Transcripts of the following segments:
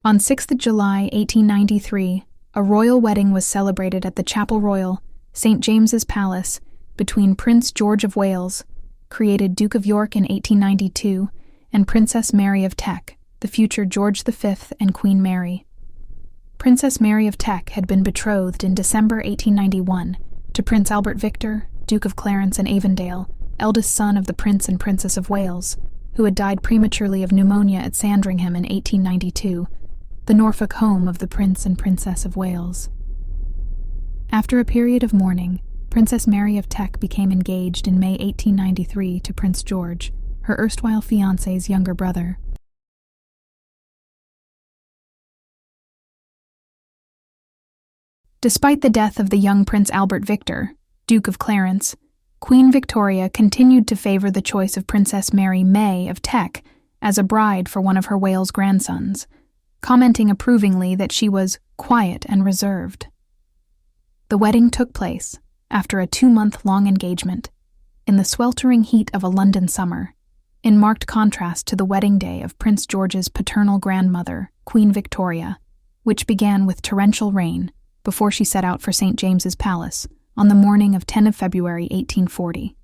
On 6th July 1893, a royal wedding was celebrated at the Chapel Royal, St. James's Palace, between Prince George of Wales, created Duke of York in 1892, and Princess Mary of Teck, the future George V and Queen Mary. Princess Mary of Teck had been betrothed in December 1891 to Prince Albert Victor, Duke of Clarence and Avondale, eldest son of the Prince and Princess of Wales, who had died prematurely of pneumonia at Sandringham in 1892, the Norfolk home of the Prince and Princess of Wales. After a period of mourning, Princess Mary of Teck became engaged in May 1893 to Prince George, her erstwhile fiancé's younger brother. Despite the death of the young Prince Albert Victor, Duke of Clarence, Queen Victoria continued to favor the choice of Princess Mary May of Teck as a bride for one of her Wales grandsons, commenting approvingly that she was quiet and reserved. The wedding took place, after a 2-month-long engagement, in the sweltering heat of a London summer, in marked contrast to the wedding day of Prince George's paternal grandmother, Queen Victoria, which began with torrential rain before she set out for St. James's Palace on the morning of 10 February 1840.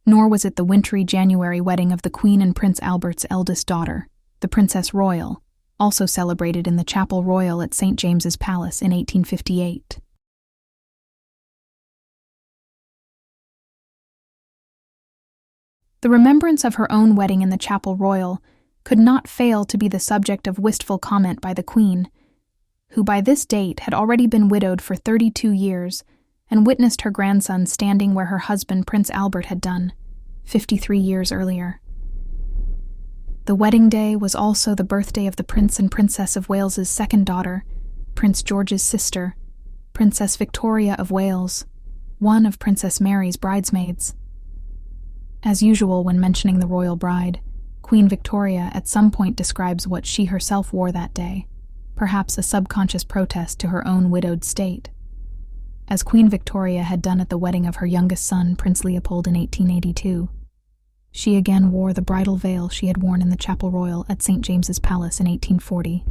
Nor was it the wintry January wedding of the Queen and Prince Albert's eldest daughter, the Princess Royal, also celebrated in the Chapel Royal at St. James's Palace in 1858. The remembrance of her own wedding in the Chapel Royal could not fail to be the subject of wistful comment by the Queen, who by this date had already been widowed for 32 years and witnessed her grandson standing where her husband Prince Albert had done, 53 years earlier. The wedding day was also the birthday of the Prince and Princess of Wales's second daughter, Prince George's sister, Princess Victoria of Wales, one of Princess Mary's bridesmaids. As usual when mentioning the royal bride, Queen Victoria at some point describes what she herself wore that day, perhaps a subconscious protest to her own widowed state. As Queen Victoria had done at the wedding of her youngest son, Prince Leopold, in 1882, she again wore the bridal veil she had worn in the Chapel Royal at St. James's Palace in 1840.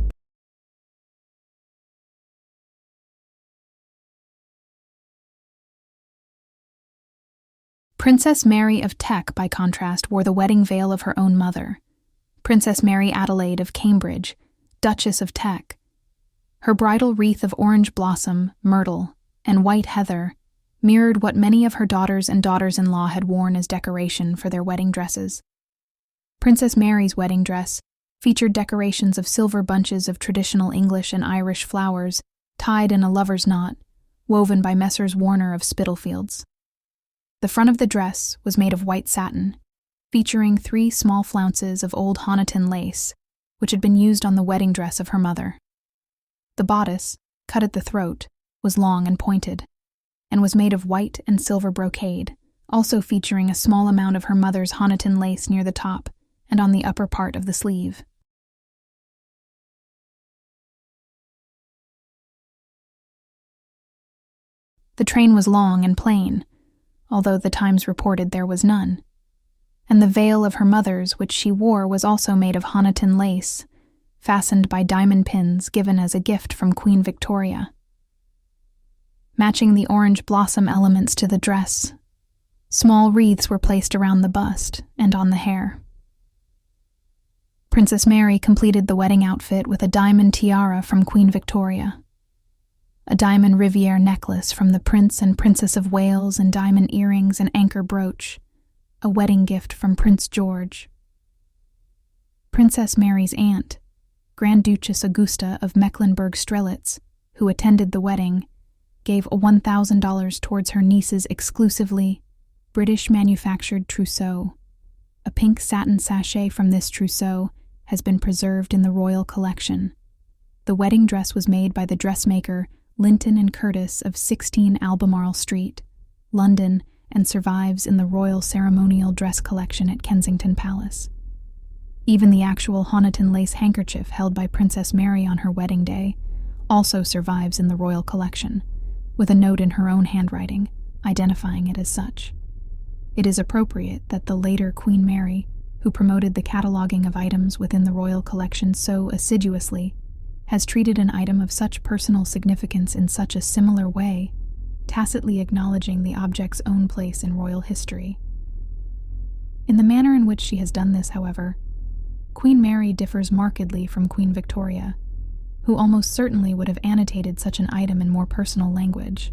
Princess Mary of Teck, by contrast, wore the wedding veil of her own mother, Princess Mary Adelaide of Cambridge, Duchess of Teck. Her bridal wreath of orange blossom, myrtle, and white heather mirrored what many of her daughters and daughters-in-law had worn as decoration for their wedding dresses. Princess Mary's wedding dress featured decorations of silver bunches of traditional English and Irish flowers tied in a lover's knot, woven by Messrs. Warner of Spitalfields. The front of the dress was made of white satin, featuring 3 small flounces of old Honiton lace, which had been used on the wedding dress of her mother. The bodice, cut at the throat, was long and pointed, and was made of white and silver brocade, also featuring a small amount of her mother's Honiton lace near the top and on the upper part of the sleeve. The train was long and plain, although the Times reported there was none, and the veil of her mother's which she wore was also made of Honiton lace, fastened by diamond pins given as a gift from Queen Victoria. Matching the orange blossom elements to the dress, small wreaths were placed around the bust and on the hair. Princess Mary completed the wedding outfit with a diamond tiara from Queen Victoria, a diamond Riviere necklace from the Prince and Princess of Wales, and diamond earrings and anchor brooch, a wedding gift from Prince George. Princess Mary's aunt, Grand Duchess Augusta of Mecklenburg-Strelitz, who attended the wedding, gave $1,000 towards her niece's exclusively British-manufactured trousseau. A pink satin sachet from this trousseau has been preserved in the royal collection. The wedding dress was made by the dressmaker Linton and Curtis of 16 Albemarle Street, London, and survives in the Royal Ceremonial Dress Collection at Kensington Palace. Even the actual Honiton lace handkerchief held by Princess Mary on her wedding day also survives in the royal collection, with a note in her own handwriting, identifying it as such. It is appropriate that the later Queen Mary who promoted the cataloging of items within the royal collection so assiduously, has treated an item of such personal significance in such a similar way, tacitly acknowledging the object's own place in royal history. In the manner in which she has done this, however, Queen Mary differs markedly from Queen Victoria, who almost certainly would have annotated such an item in more personal language.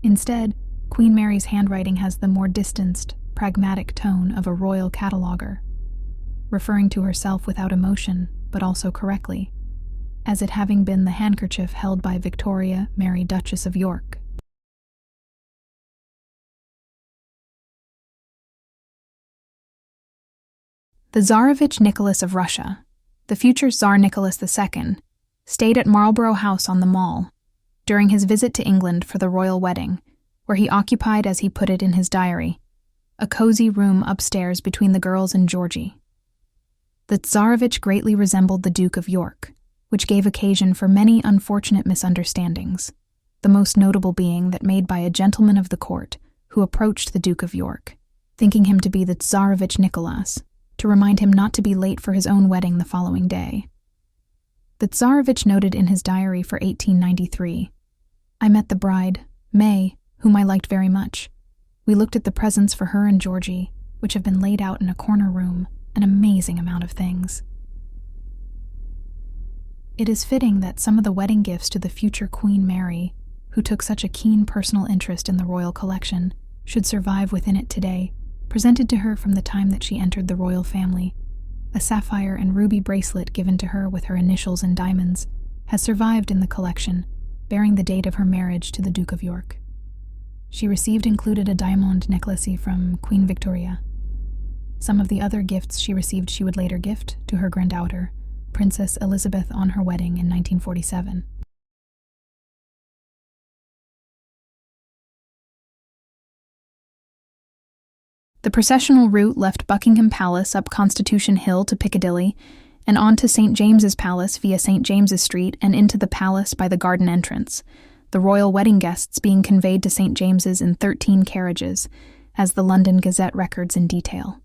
Instead, Queen Mary's handwriting has the more distanced, pragmatic tone of a royal cataloger, referring to herself without emotion, but also correctly, as it having been the handkerchief held by Victoria, Mary, Duchess of York. The Tsarevich Nicholas of Russia, the future Tsar Nicholas II, stayed at Marlborough House on the Mall during his visit to England for the royal wedding, where he occupied, as he put it in his diary, a cozy room upstairs between the girls and Georgie. The Tsarevich greatly resembled the Duke of York, which gave occasion for many unfortunate misunderstandings, the most notable being that made by a gentleman of the court who approached the Duke of York, thinking him to be the Tsarevich Nicholas, to remind him not to be late for his own wedding the following day. The Tsarevich noted in his diary for 1893, "I met the bride, May, whom I liked very much. We looked at the presents for her and Georgie, which have been laid out in a corner room, an amazing amount of things." It is fitting that some of the wedding gifts to the future Queen Mary, who took such a keen personal interest in the royal collection, should survive within it today, presented to her from the time that she entered the royal family. A sapphire and ruby bracelet given to her with her initials and diamonds has survived in the collection, bearing the date of her marriage to the Duke of York. She received included a diamond necklace from Queen Victoria. Some of the other gifts she received she would later gift to her granddaughter, Princess Elizabeth, on her wedding in 1947. The processional route left Buckingham Palace up Constitution Hill to Piccadilly and on to St. James's Palace via St. James's Street and into the palace by the garden entrance, the royal wedding guests being conveyed to St. James's in 13 carriages, as the London Gazette records in detail.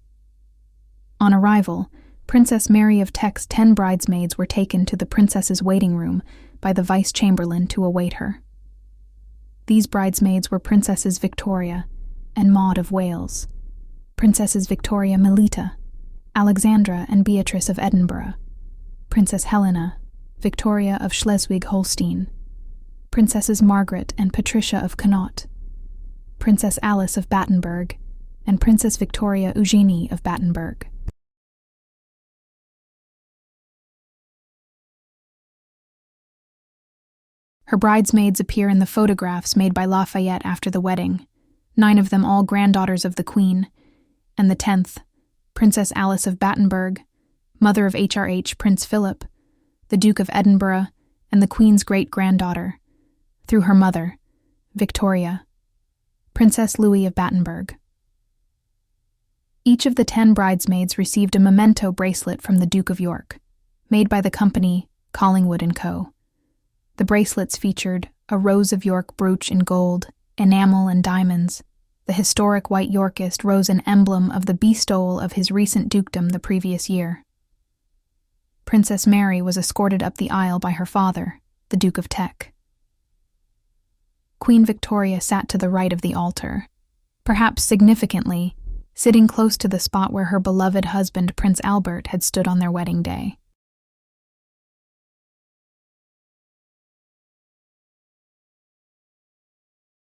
On arrival, Princess Mary of Teck's 10 bridesmaids were taken to the princess's waiting room by the vice-chamberlain to await her. These bridesmaids were Princesses Victoria and Maud of Wales, Princesses Victoria Melita, Alexandra and Beatrice of Edinburgh, Princess Helena, Victoria of Schleswig-Holstein, Princesses Margaret and Patricia of Connaught, Princess Alice of Battenberg, and Princess Victoria Eugenie of Battenberg. Her bridesmaids appear in the photographs made by Lafayette after the wedding, 9 of them all granddaughters of the Queen, and the 10th, Princess Alice of Battenberg, mother of HRH Prince Philip, the Duke of Edinburgh, and the Queen's great-granddaughter, through her mother, Victoria, Princess Louis of Battenberg. Each of the 10 bridesmaids received a memento bracelet from the Duke of York, made by the company Collingwood & Co. The bracelets featured a Rose of York brooch in gold, enamel and diamonds. The historic white Yorkist rose an emblem of the bestowal of his recent dukedom the previous year. Princess Mary was escorted up the aisle by her father, the Duke of Teck. Queen Victoria sat to the right of the altar, perhaps significantly, sitting close to the spot where her beloved husband Prince Albert had stood on their wedding day.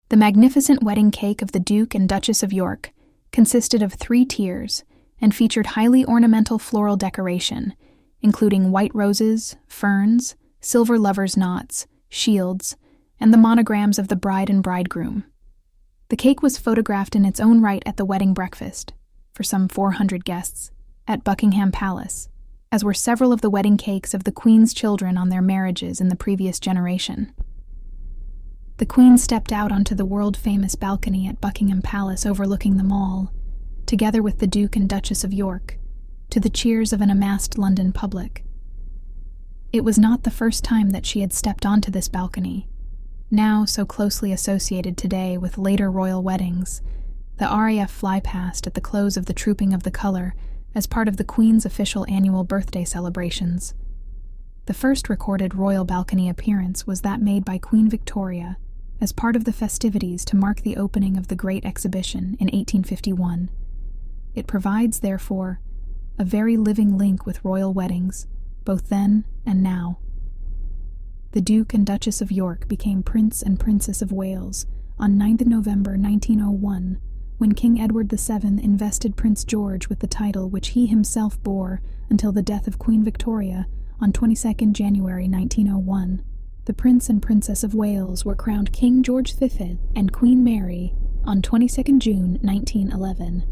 The magnificent wedding cake of the Duke and Duchess of York consisted of 3 tiers and featured highly ornamental floral decoration, including white roses, ferns, silver lovers' knots, shields, and the monograms of the bride and bridegroom. The cake was photographed in its own right at the wedding breakfast, for some 400 guests, at Buckingham Palace, as were several of the wedding cakes of the Queen's children on their marriages in the previous generation. The Queen stepped out onto the world-famous balcony at Buckingham Palace overlooking the Mall, together with the Duke and Duchess of York, to the cheers of an amassed London public. It was not the first time that she had stepped onto this balcony, now so closely associated today with later royal weddings. The RAF flypast at the close of the Trooping of the Colour as part of the Queen's official annual birthday celebrations. The first recorded royal balcony appearance was that made by Queen Victoria as part of the festivities to mark the opening of the Great Exhibition in 1851. It provides, therefore, a very living link with royal weddings, both then and now. The Duke and Duchess of York became Prince and Princess of Wales on 9th November 1901, when King Edward VII invested Prince George with the title which he himself bore until the death of Queen Victoria on 22nd January 1901. The Prince and Princess of Wales were crowned King George V and Queen Mary on 22nd June 1911.